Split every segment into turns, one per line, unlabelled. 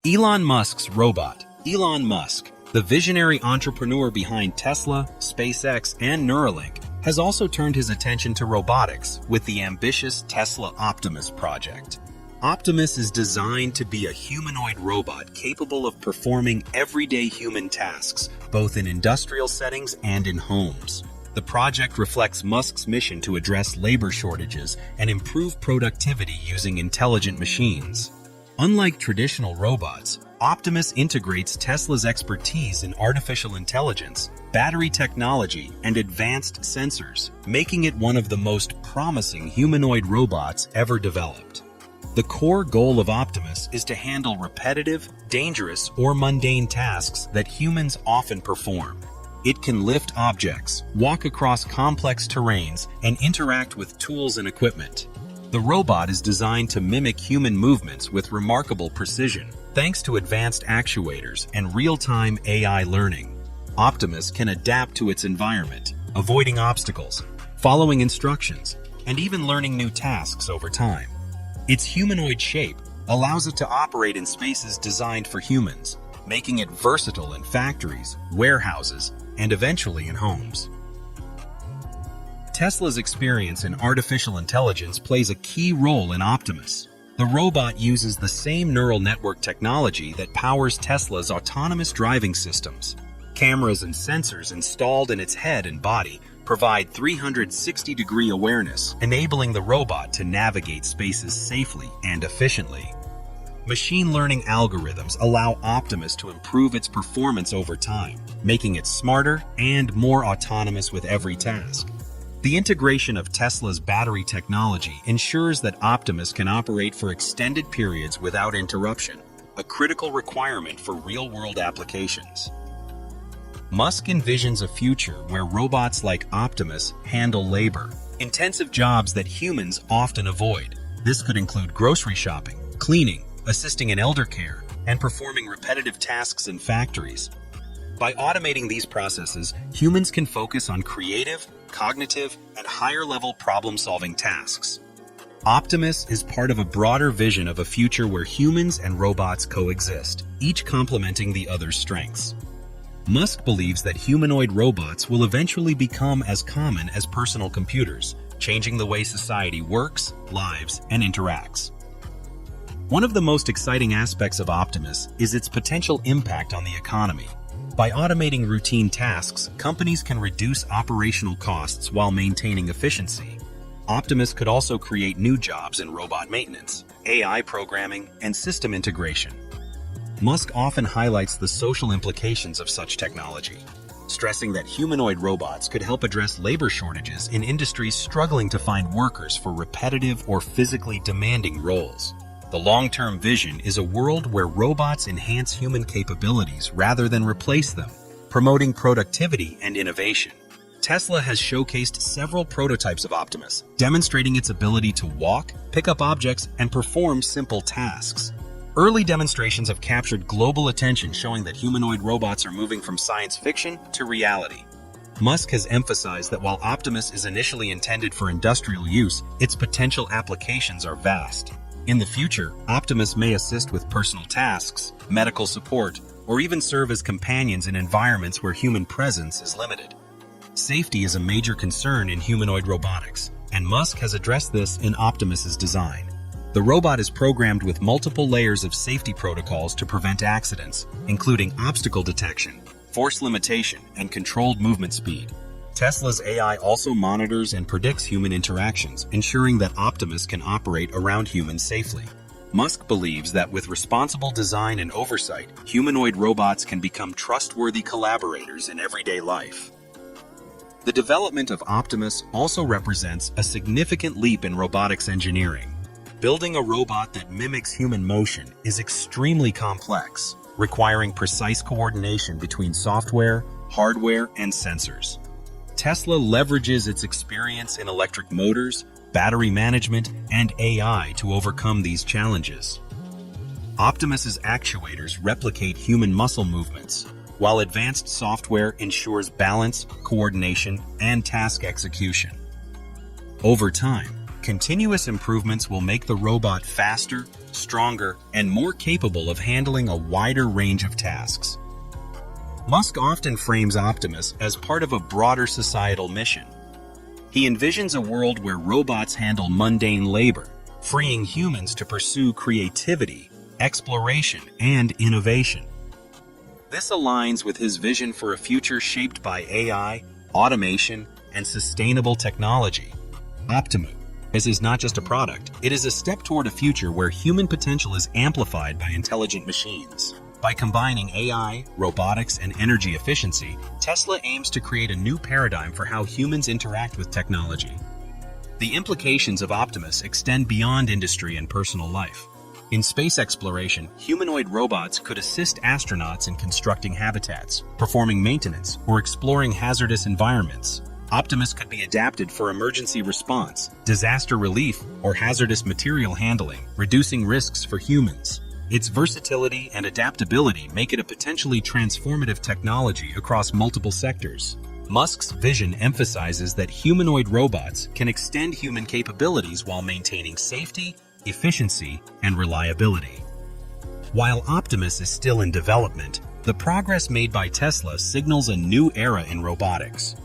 Elon Musk's robot. Elon Musk, the visionary entrepreneur behind Tesla, SpaceX, and Neuralink, has also turned his attention to robotics with the ambitious Tesla Optimus project. Optimus is designed to be a humanoid robot capable of performing everyday human tasks, both in industrial settings and in homes. The project reflects Musk's mission to address labor shortages and improve productivity using intelligent machines. Unlike traditional robots, Optimus integrates Tesla's expertise in artificial intelligence, battery technology, and advanced sensors, making it one of the most promising humanoid robots ever developed. The core goal of Optimus is to handle repetitive, dangerous, or mundane tasks that humans often perform. It can lift objects, walk across complex terrains, and interact with tools and equipment. The robot is designed to mimic human movements with remarkable precision, thanks to advanced actuators and real-time AI learning. Optimus can adapt to its environment, avoiding obstacles, following instructions, and even learning new tasks over time. Its humanoid shape allows it to operate in spaces designed for humans, making it versatile in factories, warehouses, and eventually in homes. Tesla's experience in artificial intelligence plays a key role in Optimus. The robot uses the same neural network technology that powers Tesla's autonomous driving systems. Cameras and sensors installed in its head and body provide 360-degree awareness, enabling the robot to navigate spaces safely and efficiently. Machine learning algorithms allow Optimus to improve its performance over time, making it smarter and more autonomous with every task. The integration of Tesla's battery technology ensures that Optimus can operate for extended periods without interruption, a critical requirement for real-world applications. Musk envisions a future where robots like Optimus handle labor-intensive jobs that humans often avoid. This could include grocery shopping, cleaning, assisting in elder care, and performing repetitive tasks in factories. By automating these processes, humans can focus on creative, cognitive, and higher-level problem-solving tasks. Optimus is part of a broader vision of a future where humans and robots coexist, each complementing the other's strengths. Musk believes that humanoid robots will eventually become as common as personal computers, changing the way society works, lives, and interacts. One of the most exciting aspects of Optimus is its potential impact on the economy. By automating routine tasks, companies can reduce operational costs while maintaining efficiency. Optimus could also create new jobs in robot maintenance, AI programming, and system integration. Musk often highlights the social implications of such technology, stressing that humanoid robots could help address labor shortages in industries struggling to find workers for repetitive or physically demanding roles. The long-term vision is a world where robots enhance human capabilities rather than replace them, promoting productivity and innovation. Tesla has showcased several prototypes of Optimus, demonstrating its ability to walk, pick up objects, and perform simple tasks. Early demonstrations have captured global attention, showing that humanoid robots are moving from science fiction to reality. Musk has emphasized that while Optimus is initially intended for industrial use, its potential applications are vast. In the future, Optimus may assist with personal tasks, medical support, or even serve as companions in environments where human presence is limited. Safety is a major concern in humanoid robotics, and Musk has addressed this in Optimus's design. The robot is programmed with multiple layers of safety protocols to prevent accidents, including obstacle detection, force limitation, and controlled movement speed. Tesla's AI also monitors and predicts human interactions, ensuring that Optimus can operate around humans safely. Musk believes that with responsible design and oversight, humanoid robots can become trustworthy collaborators in everyday life. The development of Optimus also represents a significant leap in robotics engineering. Building a robot that mimics human motion is extremely complex, requiring precise coordination between software, hardware, and sensors. Tesla leverages its experience in electric motors, battery management, and AI to overcome these challenges. Optimus's actuators replicate human muscle movements, while advanced software ensures balance, coordination, and task execution. Over time, continuous improvements will make the robot faster, stronger, and more capable of handling a wider range of tasks. Musk often frames Optimus as part of a broader societal mission. He envisions a world where robots handle mundane labor, freeing humans to pursue creativity, exploration, and innovation. This aligns with his vision for a future shaped by AI, automation, and sustainable technology. Optimus is not just a product, it is a step toward a future where human potential is amplified by intelligent machines. By combining AI, robotics, and energy efficiency, Tesla aims to create a new paradigm for how humans interact with technology. The implications of Optimus extend beyond industry and personal life. In space exploration, humanoid robots could assist astronauts in constructing habitats, performing maintenance, or exploring hazardous environments. Optimus could be adapted for emergency response, disaster relief, or hazardous material handling, reducing risks for humans. Its versatility and adaptability make it a potentially transformative technology across multiple sectors. Musk's vision emphasizes that humanoid robots can extend human capabilities while maintaining safety, efficiency, and reliability. While Optimus is still in development, the progress made by Tesla signals a new era in robotics.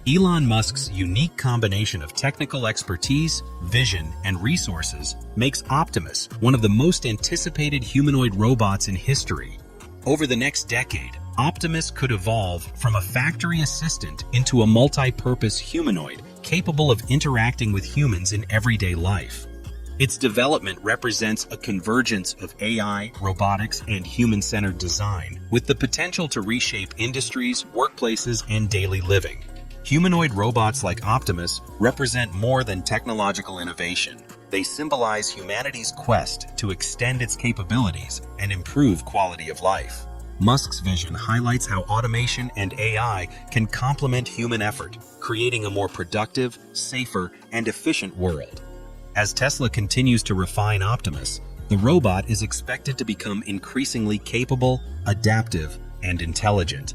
Elon Musk's unique combination of technical expertise, vision, and resources makes Optimus one of the most anticipated humanoid robots in history. Over the next decade, Optimus could evolve from a factory assistant into a multi-purpose humanoid capable of interacting with humans in everyday life. Its development represents a convergence of AI, robotics, and human-centered design, with the potential to reshape industries, workplaces, and daily living. Humanoid robots like Optimus represent more than technological innovation. They symbolize humanity's quest to extend its capabilities and improve quality of life. Musk's vision highlights how automation and AI can complement human effort, creating a more productive, safer, and efficient world. As Tesla continues to refine Optimus, the robot is expected to become increasingly capable, adaptive, and intelligent.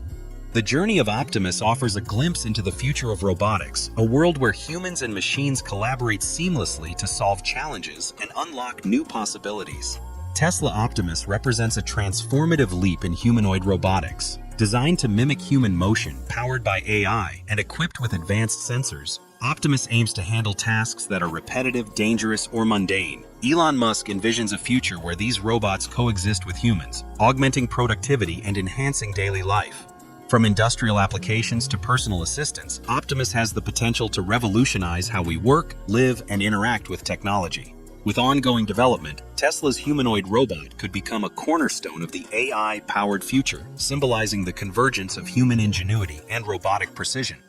The journey of Optimus offers a glimpse into the future of robotics, a world where humans and machines collaborate seamlessly to solve challenges and unlock new possibilities. Tesla Optimus represents a transformative leap in humanoid robotics. Designed to mimic human motion, powered by AI, and equipped with advanced sensors, Optimus aims to handle tasks that are repetitive, dangerous, or mundane. Elon Musk envisions a future where these robots coexist with humans, augmenting productivity and enhancing daily life. From industrial applications to personal assistance, Optimus has the potential to revolutionize how we work, live, and interact with technology. With ongoing development, Tesla's humanoid robot could become a cornerstone of the AI-powered future, symbolizing the convergence of human ingenuity and robotic precision.